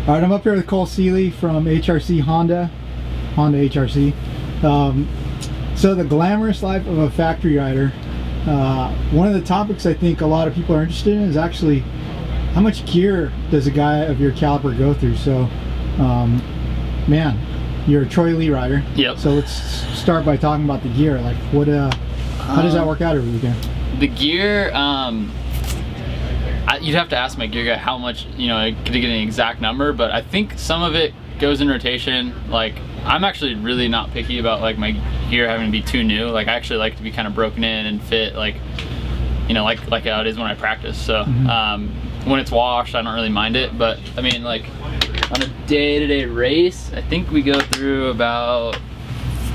All right, I'm up here with Cole Seeley from HRC Honda HRC. So the glamorous life of a factory rider. One of the topics I think a lot of people are interested in is actually how much gear does a guy of your caliber go through. So, man, you're a Troy Lee rider. Yep. So let's start by talking about the gear. Like, what? How does that work out every weekend? The gear. You'd have to ask my gear guy how much, to get an exact number, but I think some of it goes in rotation. Like, I'm actually really not picky about like my gear having to be too new. Like, I actually like to be kind of broken in and fit like how it is when I practice. So when it's washed, I don't really mind it. But I mean, like on a day-to-day race, I think we go through about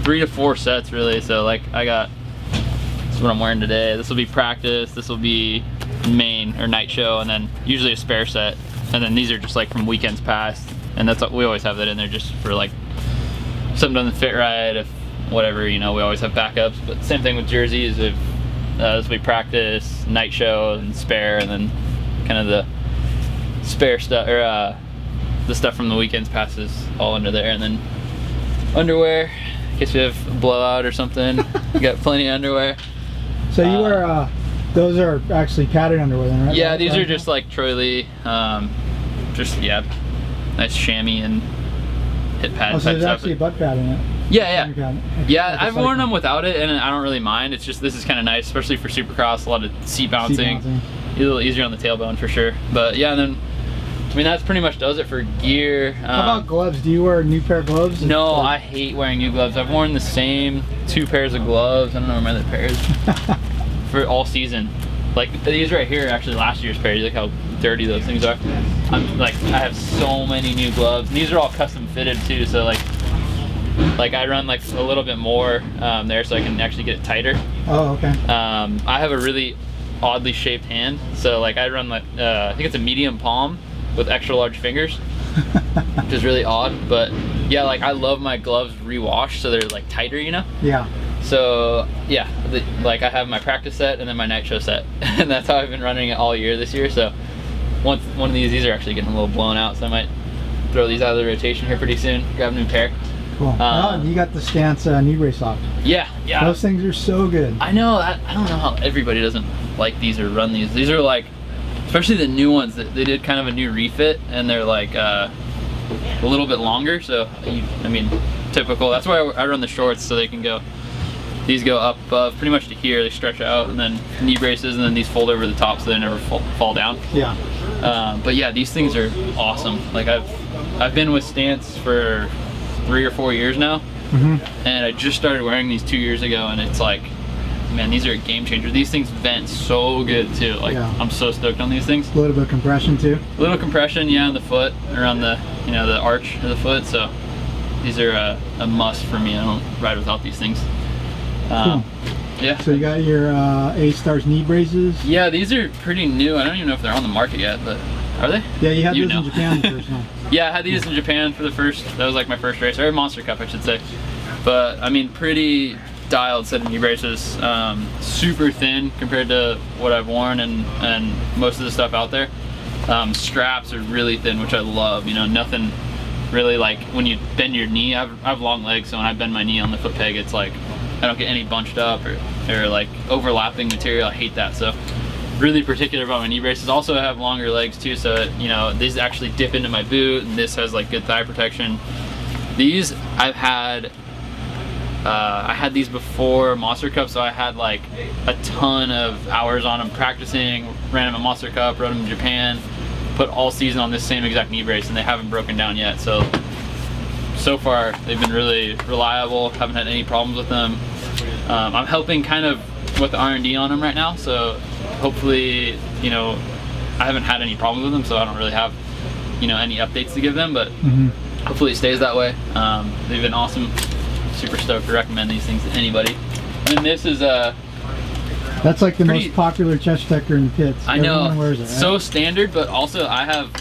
3 to 4 sets really. So like this is what I'm wearing today. This will be practice. This will be main or night show, and then usually a spare set, and then these are just like from weekends past, and that's what we always have that in there just for like something doesn't fit right, if whatever, we always have backups. But same thing with jerseys. If this will be practice, night show, and spare, and then kind of the spare stuff or the stuff from the weekends passes all under there. And then underwear in case we have a blowout or something. You got plenty of underwear. So you wear those are actually padded underwear then, right? Yeah, these are just like Troy Lee, nice chamois and hip pad so type there's stuff. actually a butt pad in it. Yeah, I've worn them without it, and I don't really mind. It's just, this is kind of nice, especially for Supercross, a lot of seat bouncing. A little easier on the tailbone for sure. But yeah, and then, I mean, that's pretty much does it for gear. How about gloves? Do you wear a new pair of gloves? No, I hate wearing new gloves. I've worn the same 2 pairs of gloves. I don't know where my other pair is. For all season. Like these right here are actually last year's pairs. Look how dirty those things are. I have so many new gloves. And these are all custom fitted too, so like I run like a little bit more there so I can actually get it tighter. Oh, okay. I have a really oddly shaped hand, so like I run like I think it's a medium palm with extra large fingers, which is really odd. But yeah, like I love my gloves rewashed so they're like tighter, Yeah. So yeah, like I have my practice set and then my night show set, and that's how I've been running it all year this year. So one of these are actually getting a little blown out, so I might throw these out of the rotation here pretty soon. Grab a new pair. Cool. You got the Stance knee brace sock. Yeah. Those things are so good. I know. I don't know how everybody doesn't like these or run these. These are like, especially the new ones, that they did kind of a new refit, and they're like a little bit longer. So I mean, typical. That's why I run the shorts, so they can go. These go up pretty much to here, they stretch out, and then knee braces, and then these fold over the top so they never fall down. Yeah. But yeah, these things are awesome. Like I've been with Stance for 3 or 4 years now, and I just started wearing these 2 years ago, and it's like, man, these are a game changer. These things vent so good too. Like I'm so stoked on these things. A little bit of compression too. A little compression, yeah, on the foot, around the the arch of the foot. So these are a must for me. I don't ride without these things. Cool. Yeah. So you got your A-Stars knee braces? Yeah, these are pretty new. I don't even know if they're on the market yet, but are they? Yeah, you had those in Japan the first time. Yeah, I had these in Japan for that was like my first race, or Monster Cup I should say. But I mean, pretty dialed set of knee braces. Super thin compared to what I've worn and most of the stuff out there. Straps are really thin, which I love. Nothing really like when you bend your knee. I have long legs, so when I bend my knee on the foot peg, it's like I don't get any bunched up or like overlapping material. I hate that. So really particular about my knee braces. Also, I have longer legs too, so these actually dip into my boot, and this has like good thigh protection. These I had these before Monster Cup, so I had like a ton of hours on them practicing. Ran them at Monster Cup, rode them in Japan, put all season on this same exact knee brace, and they haven't broken down yet. So far they've been really reliable, haven't had any problems with them. I'm helping kind of with the R&D on them right now, so hopefully I haven't had any problems with them, so I don't really have any updates to give them, but hopefully it stays that way. They've been awesome. Super stoked to recommend these things to anybody. And this is that's like the most popular chest protector in the pits. I know. Everyone wears it, right? So standard, but also I have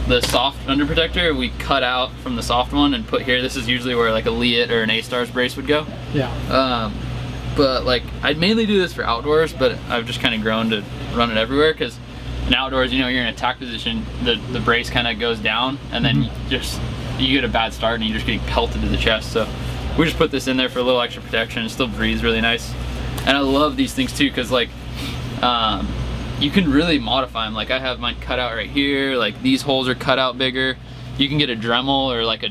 the soft under protector we cut out from the soft one and put here. This is usually where like a Leatt or an A-Stars brace would go. Yeah. But like I mainly do this for outdoors, but I've just kind of grown to run it everywhere because in outdoors, you know, you're in attack position, the brace kind of goes down, and then you get a bad start and you're just getting pelted to the chest. So we just put this in there for a little extra protection. It still breathes really nice. And I love these things too, because like you can really modify them. Like I have mine cut out right here, like these holes are cut out bigger. You can get a Dremel or like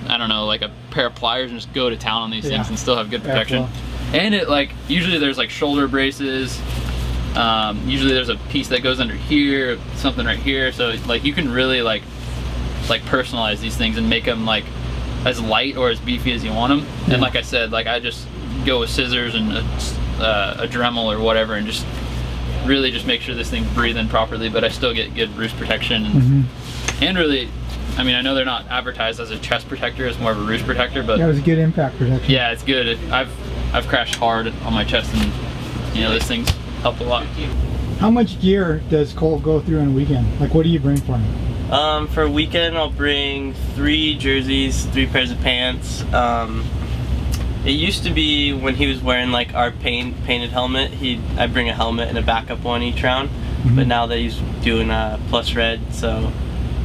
I don't know, like a pair of pliers and just go to town on these things and still have good protection. And it like, usually there's like shoulder braces, usually there's a piece that goes under here, something right here, so like you can really like personalize these things and make them like as light or as beefy as you want them. And like I said, like I just go with scissors and a Dremel or whatever, and just really just make sure this thing's breathing properly, but I still get good roost protection. And really, I mean, I know they're not advertised as a chest protector, it's more of a roost protector, but that was a good impact protection. Yeah, it's good. I've crashed hard on my chest, and you know, this thing's helped a lot. How much gear does Cole go through on a weekend? Like, what do you bring for him? For a weekend, I'll bring 3 jerseys, 3 pairs of pants. It used to be when he was wearing like our painted helmet, I'd bring a helmet and a backup one each round. But now that he's doing plus red, so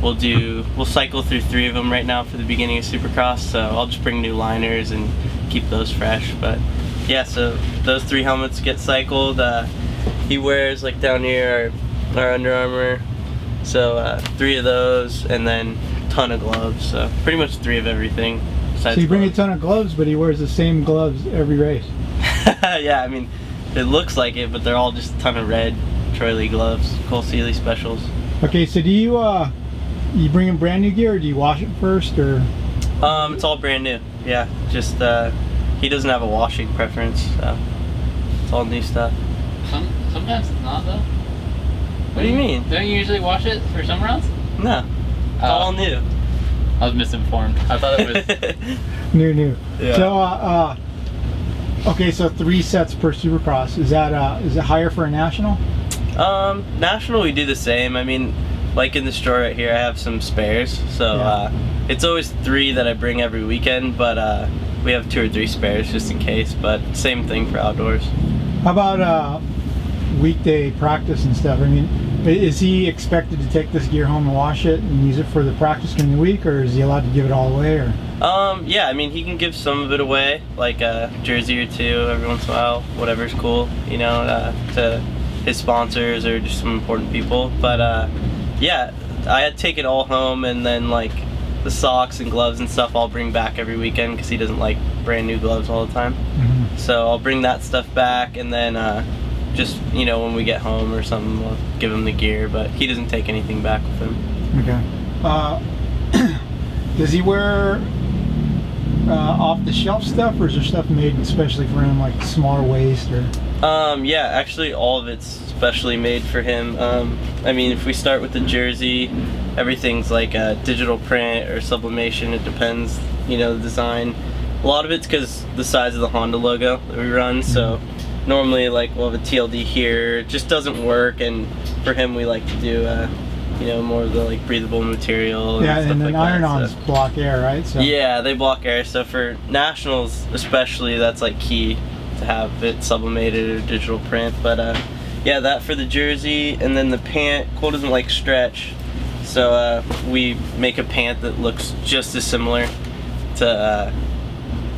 we'll cycle through 3 of them right now for the beginning of Supercross. So I'll just bring new liners and keep those fresh. But yeah, so those 3 helmets get cycled. He wears like down here our Under Armour. So 3 of those, and then a ton of gloves. So pretty much 3 of everything. So you bring a ton of gloves, but he wears the same gloves every race. Yeah, I mean, it looks like it, but they're all just a ton of red Troy Lee gloves, Cole Seeley specials. Okay, so do you bring in brand new gear, or do you wash it first, or? It's all brand new. Yeah, just he doesn't have a washing preference, so it's all new stuff. Sometimes it's not though. What do you mean? Don't you usually wash it for some rounds? No, it's all new. I was misinformed. I thought it was new. Yeah. So okay, so 3 sets per Supercross. Is it higher for a national? National we do the same. I mean, like in the store right here, I have some spares, so it's always 3 that I bring every weekend, but we have 2 or 3 spares just in case. But same thing for outdoors. How about weekday practice and stuff? I mean, is he expected to take this gear home and wash it and use it for the practice during the week, or is he allowed to give it all away? Or yeah, I mean, he can give some of it away, like a jersey or 2 every once in a while, whatever's cool, you know, to his sponsors or just some important people. But yeah, I take it all home, and then like the socks and gloves and stuff I'll bring back every weekend, because he doesn't like brand new gloves all the time. So I'll bring that stuff back, and then just, you know, when we get home or something, we'll give him the gear, but he doesn't take anything back with him. Okay. Does he wear off-the-shelf stuff, or is there stuff made especially for him, like smaller waist, or? Yeah, actually all of it's specially made for him. I mean, if we start with the jersey, everything's like a digital print or sublimation. It depends, you know, the design. A lot of it's because the size of the Honda logo that we run, so normally like we'll have a TLD here. It just doesn't work, and for him we like to do you know, more of the like breathable material and stuff and then like iron-ons that, so. block air, right? So Yeah, they block air, so for nationals especially, that's like key to have it sublimated or digital print. But yeah, that for the jersey. And then the pant, Cole doesn't like stretch, so we make a pant that looks just as similar to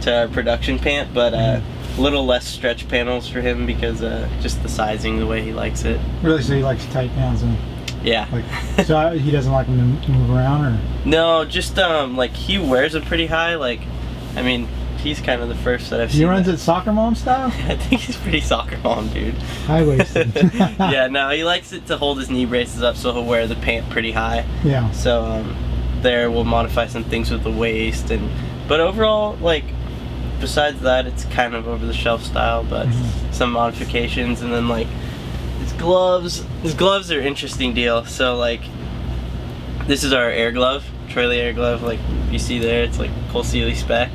our production pant, but a little less stretch panels for him, because just the sizing, the way he likes it. Really, so he likes tight pants, and yeah. like, so he doesn't like them to move around, or? No, just like he wears it pretty high. Like, I mean, he's kind of the first that I've seen. He runs it soccer mom style? I think he's pretty soccer mom, dude. High-waisted. Yeah, no, he likes it to hold his knee braces up, so he'll wear the pant pretty high. Yeah. So there we'll modify some things with the waist, but overall, like, besides that, it's kind of over the shelf style, but some modifications. And then like his gloves are an interesting deal. So like, this is our air glove, Troy Lee air glove, like you see there, it's like Cole Seeley spec.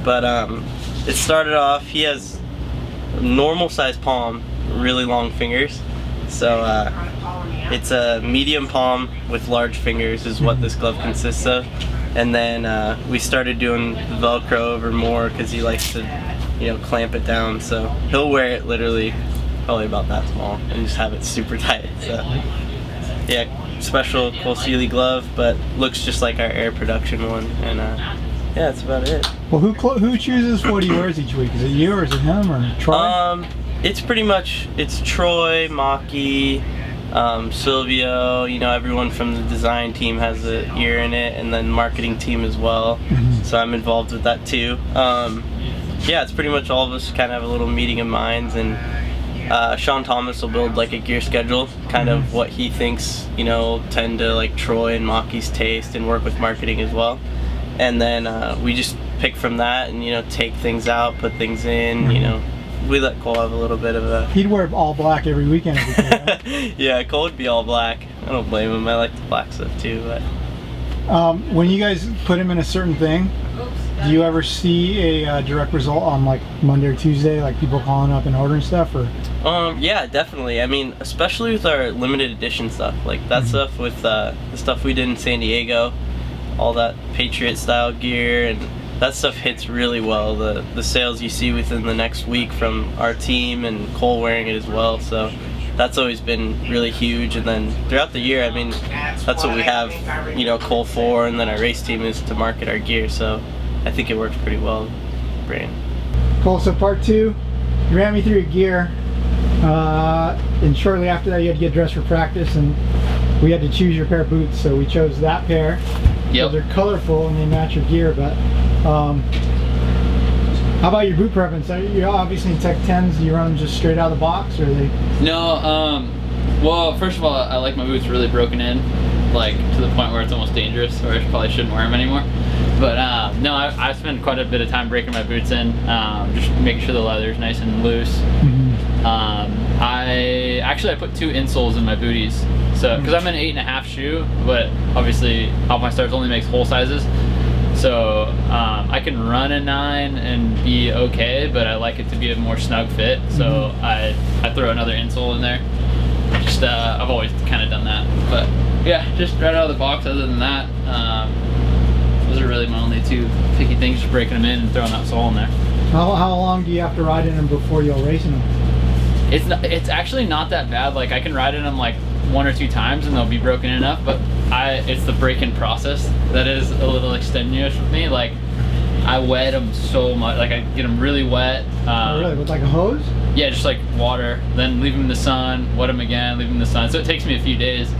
But it started off, he has a normal size palm, really long fingers. So it's a medium palm with large fingers is what this glove consists of. And then we started doing Velcro over more, because he likes to, you know, clamp it down. So he'll wear it literally probably about that small and just have it super tight. So Yeah, special Cole Seeley glove, but looks just like our Air Production one. And yeah, that's about it. Well, who chooses what he wears each week? Is it you or is it him or Troy? It's pretty much, it's Troy, Maki, Silvio, you know, everyone from the design team has an ear in it, and then marketing team as well. So I'm involved with that too. Yeah, it's pretty much all of us kind of have a little meeting of minds, and Sean Thomas will build like a gear schedule, kind of what he thinks, you know, tend to like Troy and Maki's taste, and work with marketing as well. And then we just pick from that and, you know, take things out, put things in, you know. We let Cole have a little bit of a... He'd wear all black every weekend. Right? Yeah, Cole would be all black. I don't blame him. I like the black stuff too. But when you guys put him in a certain thing, do you ever see a direct result on like Monday or Tuesday, like people calling up and ordering stuff? Or yeah, definitely. I mean, especially with our limited edition stuff, like that stuff with the stuff we did in San Diego, all that Patriot style gear, and that stuff hits really well. The sales you see within the next week from our team, and Cole wearing it as well. So that's always been really huge. And then throughout the year, I mean, that's what we have, you know, Cole for, and then our race team is to market our gear. So I think it works pretty well, brand. Cool. So part 2, you ran me through your gear, and shortly after that you had to get dressed for practice, and we had to choose your pair of boots. So we chose that pair. Yep. They're colorful and they match your gear, but how about your boot preference? You're obviously in Tech 10s. Do you run them just straight out of the box, or are they? No, well, first of all, I like my boots really broken in, like to the point where it's almost dangerous, or I probably shouldn't wear them anymore. But no, I spend quite a bit of time breaking my boots in, just making sure the leather's nice and loose. I put 2 insoles in my booties, so because I'm an 8.5 shoe, but obviously Alpinestars only makes whole sizes, so I can run a 9 and be okay, but I like it to be a more snug fit, so I throw another insole in there. Just I've always kind of done that, but yeah, just right out of the box. Other than that, those are really my only 2 picky things, just breaking them in and throwing that sole in there. How long do you have to ride in them before you'll race in them? It's actually not that bad. Like I can ride in them like 1 or 2 times and they'll be broken enough, but it's the break-in process that is a little extenuous with me. Like I wet them so much, like I get them really wet. Oh, really? With like a hose? Yeah, just like water, then leave them in the sun, wet them again, leave them in the sun. So it takes me a few days,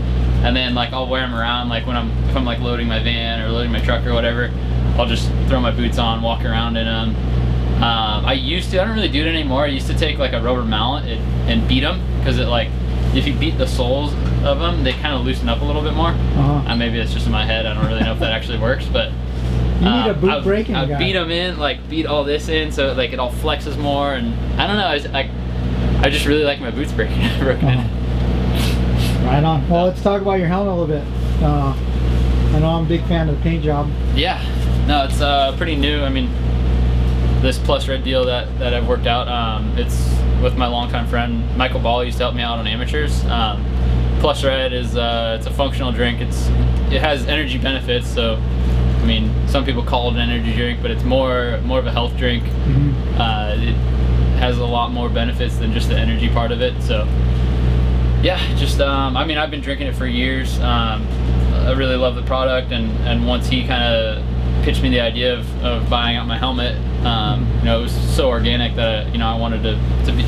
and then like I'll wear them around, like if I'm like loading my van or loading my truck or whatever, I'll just throw my boots on, walk around in them. I don't really do it anymore. I used to take like a rubber mallet and beat them, because it like, if you beat the soles of them, they kind of loosen up a little bit more. Maybe it's just in my head. I don't really know if that actually works, but you need a boot breaking guy. I beat them in, like beat all this in, so like it all flexes more, and I don't know. I just really like my boots broken in. Right on. Well, let's talk about your helmet a little bit. I know I'm a big fan of the paint job. Yeah, no, it's pretty new. I mean, this Plus Red deal that I've worked out, it's with my longtime friend Michael Ball. He used to help me out on amateurs. Plus Red is it's a functional drink. It has energy benefits, so I mean, some people call it an energy drink, but it's more of a health drink. It has a lot more benefits than just the energy part of it. So yeah, just I mean, I've been drinking it for years. I really love the product, and once he kind of pitched me the idea of buying out my helmet, you know, it was so organic that I wanted to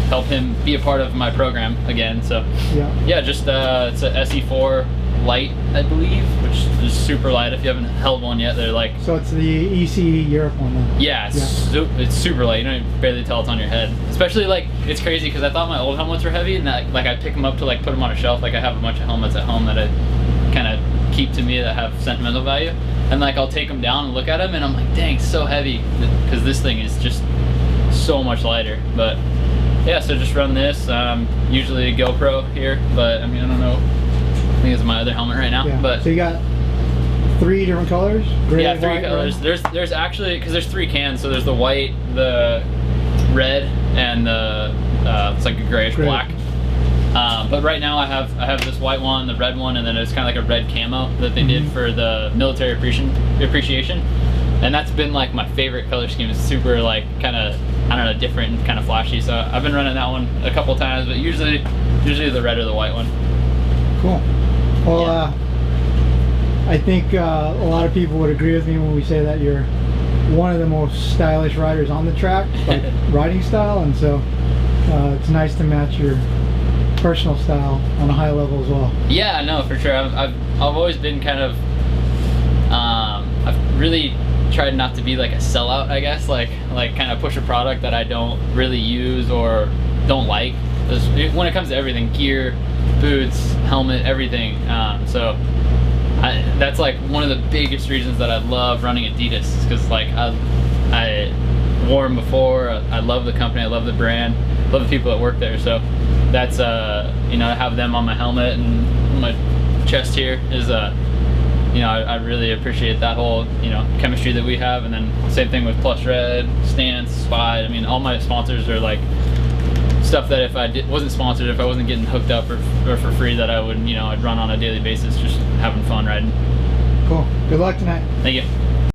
help him be a part of my program again. So yeah, just it's a SE4 light, I believe, which is super light. If you haven't held one yet, they're like, so it's the EC Europe one then. Yeah, it's super light. You don't barely tell it's on your head. Especially like, it's crazy because I thought my old helmets were heavy, and that, like I pick them up to like put them on a shelf. Like I have a bunch of helmets at home that I kind of keep to me that have sentimental value, and like I'll take them down and look at them and I'm like, dang, so heavy, because this thing is just so much lighter. But yeah, so just run this, usually a GoPro here, but I mean, I don't know, I think it's my other helmet right now. Yeah. But so you got 3 different colors? Gray, yeah, 3 white, colors. red? There's actually, because there's 3 cans, so there's the white, the red, and the it's like a grayish black. But right now I have this white one, the red one, and then it's kind of like a red camo that they did for the military appreciation, and that's been like my favorite color scheme. It's super like kind of, I don't know, different and kind of flashy. So I've been running that one a couple times, but usually the red or the white one. Cool. Well, Yeah. I think a lot of people would agree with me when we say that you're one of the most stylish riders on the track, like riding style, and so it's nice to match your personal style on a high level as well. Yeah, no, for sure. I've always been kind of I've really tried not to be like a sellout, I guess, like kind of push a product that I don't really use or don't like. When it comes to everything, gear, boots, helmet, everything. So that's like one of the biggest reasons that I love running Adidas, because like I wore them before. I love the company, I love the brand, love the people that work there. So that's you know, I have them on my helmet and my chest here is you know, I really appreciate that whole, you know, chemistry that we have. And then same thing with Plus Red, Stance, Spy. I mean, all my sponsors are like stuff that if I wasn't sponsored, if I wasn't getting hooked up or for free, that I would, you know, I'd run on a daily basis, just having fun riding. Cool. Good luck tonight. Thank you.